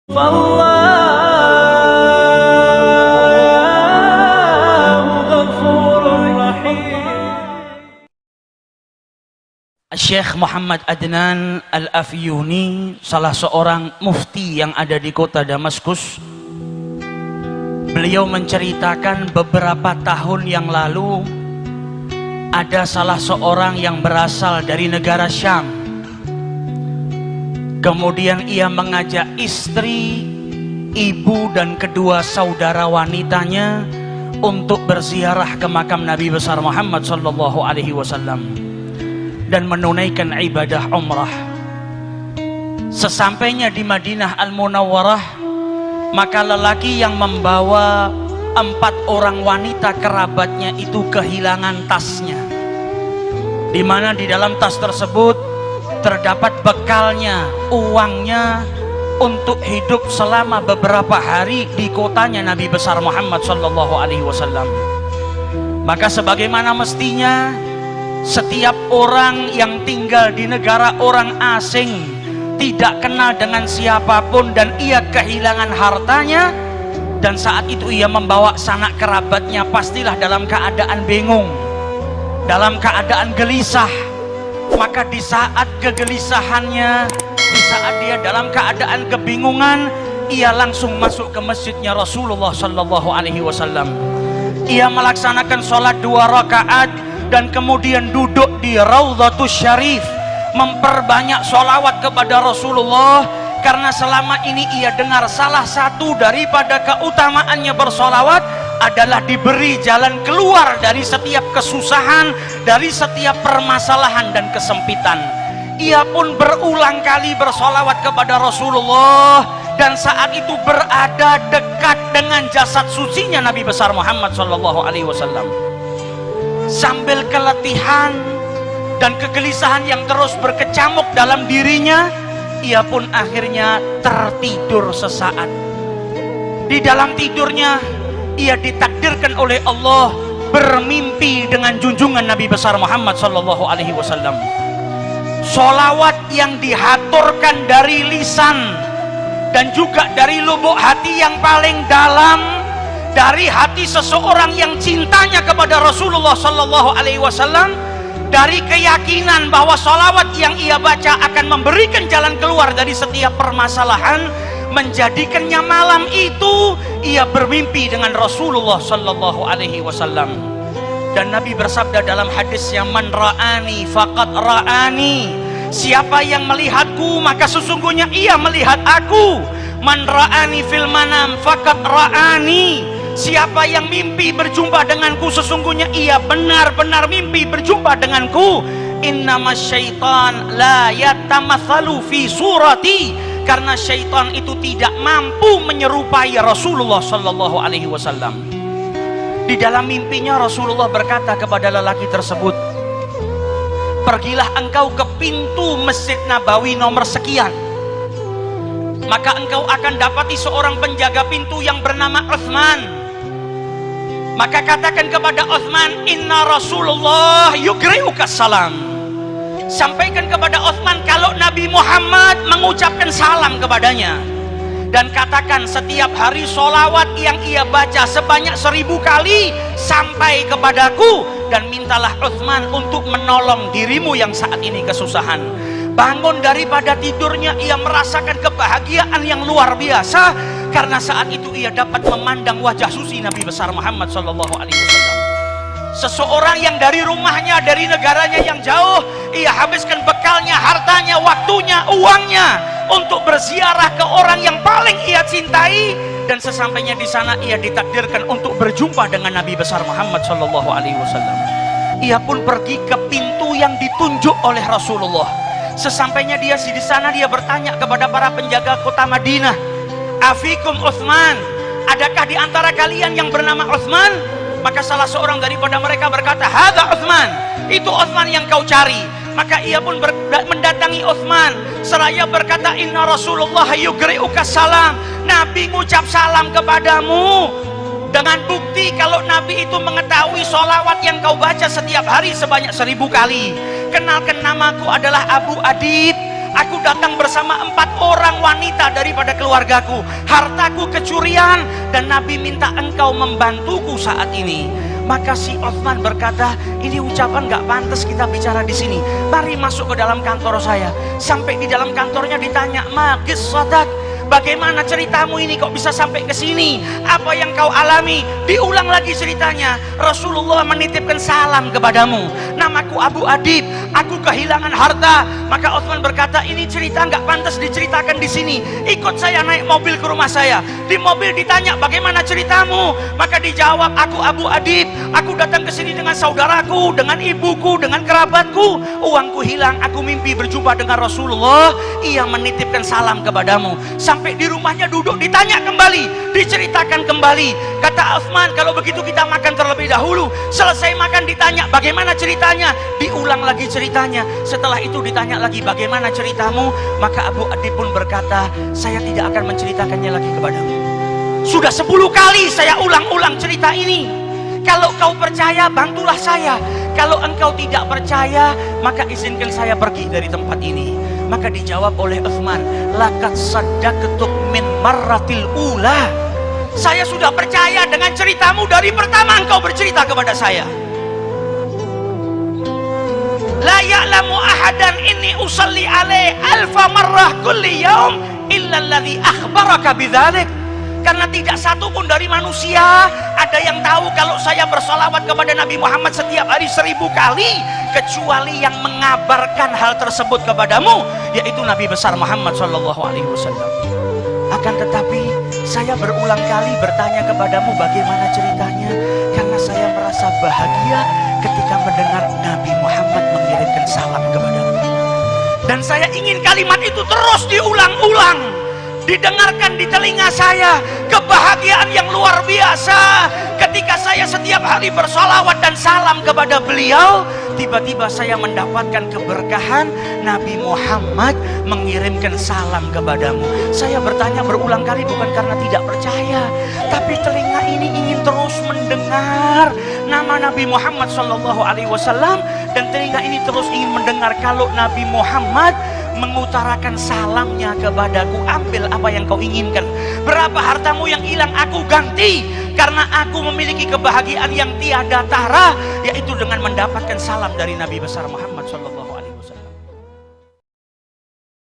Syekh Muhammad Adnan Al-Afyuni, salah seorang mufti yang ada di kota Damaskus, beliau menceritakan beberapa tahun yang lalu ada salah seorang yang berasal dari negara Syam. Kemudian ia mengajak istri, ibu dan kedua saudara wanitanya untuk berziarah ke makam Nabi besar Muhammad sallallahu alaihi wasallam dan menunaikan ibadah umrah. Sesampainya di Madinah Al-Munawwarah, maka lelaki yang membawa 4 orang wanita kerabatnya itu kehilangan tasnya, di mana di dalam tas tersebut terdapat bekalnya, uangnya untuk hidup selama beberapa hari di kotanya Nabi besar Muhammad sallallahu alaihi wasallam. Maka sebagaimana mestinya setiap orang yang tinggal di negara orang asing, tidak kenal dengan siapapun, dan ia kehilangan hartanya, dan saat itu ia membawa sanak kerabatnya, pastilah dalam keadaan bingung, dalam keadaan gelisah. Maka di saat kegelisahannya, di saat dia dalam keadaan kebingungan, ia langsung masuk ke masjidnya Rasulullah sallallahu alaihi wasallam. Ia melaksanakan sholat 2 rakaat dan kemudian duduk di Raudhatus Syarif, memperbanyak sholawat kepada Rasulullah, karena selama ini ia dengar salah satu daripada keutamaannya bersolawat adalah diberi jalan keluar dari setiap kesusahan, dari setiap permasalahan dan kesempitan. Ia pun berulang kali bersolawat kepada Rasulullah, dan saat itu berada dekat dengan jasad sucinya Nabi besar Muhammad sallallahu alaihi wasallam. Sambil keletihan dan kegelisahan yang terus berkecamuk dalam dirinya, ia pun akhirnya tertidur sesaat. Di dalam tidurnya ia ditakdirkan oleh Allah bermimpi dengan junjungan Nabi besar Muhammad sallallahu alaihi wasallam. Sholawat yang dihaturkan dari lisan dan juga dari lubuk hati yang paling dalam, dari hati seseorang yang cintanya kepada Rasulullah sallallahu alaihi wasallam, dari keyakinan bahwa sholawat yang ia baca akan memberikan jalan keluar dari setiap permasalahan, menjadikannya malam itu ia bermimpi dengan Rasulullah sallallahu alaihi wasallam. Dan Nabi bersabda dalam hadis yang man ra'ani faqad ra'ani, siapa yang melihatku maka sesungguhnya ia melihat aku. Man ra'ani fil manam faqad ra'ani, siapa yang mimpi berjumpa denganku sesungguhnya ia benar-benar mimpi berjumpa denganku. Innamas syaitan la yatamatsalu fi surati, karena syaitan itu tidak mampu menyerupai Rasulullah sallallahu alaihi wasallam. Di dalam mimpinya Rasulullah berkata kepada lelaki tersebut, pergilah engkau ke pintu Masjid Nabawi nomor sekian, maka engkau akan dapati seorang penjaga pintu yang bernama Utsman. Maka katakan kepada Utsman, inna Rasulullah yugri'uka salam. Sampaikan kepada Utsman kalau Nabi Muhammad mengucapkan salam kepadanya, dan katakan setiap hari sholawat yang ia baca sebanyak 1000 kali sampai kepadaku, dan mintalah Utsman untuk menolong dirimu yang saat ini kesusahan. Bangun daripada tidurnya, ia merasakan kebahagiaan yang luar biasa, karena saat itu ia dapat memandang wajah suci Nabi besar Muhammad sallallahu alaihi wasallam. Seseorang yang dari rumahnya, dari negaranya yang jauh, ia habiskan bekalnya, hartanya, waktunya, uangnya untuk berziarah ke orang yang paling ia cintai, dan sesampainya di sana ia ditakdirkan untuk berjumpa dengan Nabi besar Muhammad sallallahu alaihi wasallam. Ia pun pergi ke pintu yang ditunjuk oleh Rasulullah. Sesampainya dia di sana, dia bertanya kepada para penjaga kota Madinah, afikum Utsman, adakah di antara kalian yang bernama Utsman? Maka salah seorang daripada mereka berkata, hadza Utsman, itu Utsman yang kau cari. Maka ia pun mendatangi Utsman seraya berkata, inna Rasulullah yugri'uka salam, Nabi ngucap salam kepadamu, dengan bukti kalau Nabi itu mengetahui sholawat yang kau baca setiap hari sebanyak 1000 kali. Kenalkan, namaku adalah Abu Adib. Aku datang bersama 4 orang wanita daripada keluargaku. Hartaku kecurian dan Nabi minta engkau membantuku saat ini. Maka si Uthman berkata, ini ucapan gak pantas kita bicara di sini. Mari masuk ke dalam kantor saya. Sampai di dalam kantornya ditanya, ma qissatak, bagaimana ceritamu ini kok bisa sampai ke sini? Apa yang kau alami? Diulang lagi ceritanya. Rasulullah menitipkan salam kepadamu. Namaku Abu Adib, aku kehilangan harta. Maka Uthman berkata, ini cerita nggak pantas diceritakan di sini. Ikut saya naik mobil ke rumah saya. Di mobil ditanya, bagaimana ceritamu? Maka dijawab, aku Abu Adib, aku datang ke sini dengan saudaraku, dengan ibuku, dengan kerabatku. Uangku hilang, aku mimpi berjumpa dengan Rasulullah. Ia menitipkan salam kepadamu. Sampai di rumahnya duduk, ditanya kembali, diceritakan kembali. Kata Uthman, kalau begitu kita makan terlebih dahulu. Selesai makan ditanya, bagaimana ceritanya? Diulang lagi ceritanya. Setelah itu ditanya lagi, bagaimana ceritamu? Maka Abu Adib pun berkata, saya tidak akan menceritakannya lagi kepadamu. Sudah 10 kali saya ulang-ulang cerita ini. Kalau kau percaya, bantulah saya. Kalau engkau tidak percaya, maka izinkan saya pergi dari tempat ini. Maka dijawab oleh Uthman, laqad saddaqtuk min marratil ula. Saya sudah percaya dengan ceritamu dari pertama engkau bercerita kepada saya. La ya'lamu ahadan inni usalli alaih alfa marrah kulli yaum illa alladhi akhbaraka bidzalik. Karena tidak satu pun dari manusia ada yang tahu kalau saya bersolawat kepada Nabi Muhammad setiap hari 1000 kali, kecuali yang mengabarkan hal tersebut kepadamu, yaitu Nabi besar Muhammad SAW. Akan tetapi saya berulang kali bertanya kepadamu bagaimana ceritanya, karena saya merasa bahagia ketika mendengar Nabi Muhammad mengirimkan salam kepadamu. Dan saya ingin kalimat itu terus diulang-ulang, didengarkan di telinga saya. Kebahagiaan yang luar biasa ketika saya setiap hari bersolawat dan salam kepada beliau. Tiba-tiba saya mendapatkan keberkahan, Nabi Muhammad mengirimkan salam kepadamu. Saya bertanya berulang kali bukan karena tidak percaya, tapi telinga ini ingin terus mendengar nama Nabi Muhammad SAW, dan telinga ini terus ingin mendengar kalau Nabi Muhammad mengutarakan salamnya kepadaku. Ambil apa yang kau inginkan. Berapa hartamu yang hilang aku ganti, karena aku memiliki kebahagiaan yang tiada tara, yaitu dengan mendapatkan salam dari Nabi besar Muhammad SAW.